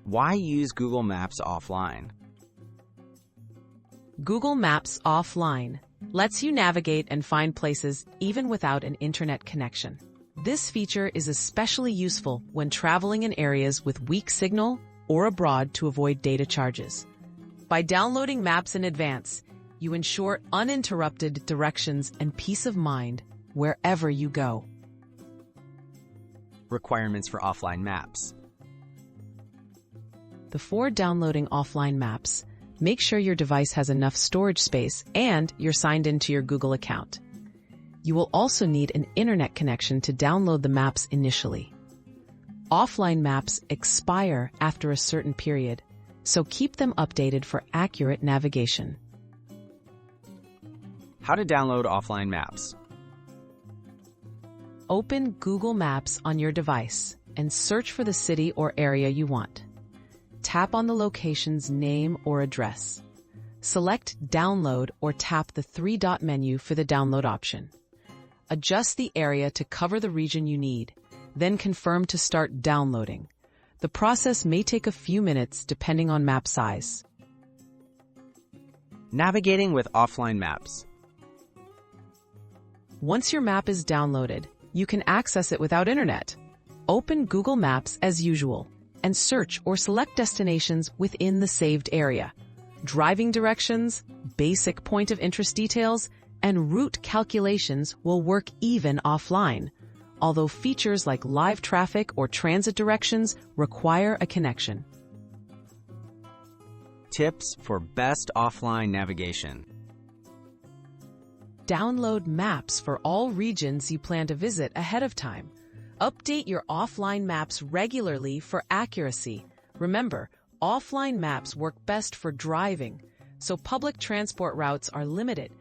Why use Google Maps offline? Google Maps offline lets you navigate and find places even without an internet connection. This feature is especially useful when traveling in areas with weak signal or abroad to avoid data charges. By downloading maps in advance, you ensure uninterrupted directions and peace of mind wherever you go. Requirements for offline maps. Before downloading offline maps, make sure your device has enough storage space and you're signed into your Google account. You will also need an internet connection to download the maps initially. Offline maps expire after a certain period, so keep them updated for accurate navigation. How to download offline maps. Open Google Maps on your device and search for the city or area you want. Tap on the location's name or address. Select Download or tap the three-dot menu for the download option. Adjust the area to cover the region you need, then confirm to start downloading. The process may take a few minutes depending on map size. Navigating with offline maps. Once your map is downloaded, you can access it without internet. Open Google Maps as usual and search or select destinations within the saved area. Driving directions, basic point of interest details, and route calculations will work even offline, although features like live traffic or transit directions require a connection. Tips for best offline navigation. Download maps for all regions you plan to visit ahead of time. Update your offline maps regularly for accuracy. Remember, offline maps work best for driving, so public transport routes are limited.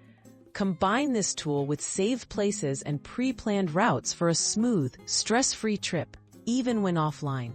Combine this tool with saved places and pre-planned routes for a smooth, stress-free trip, even when offline.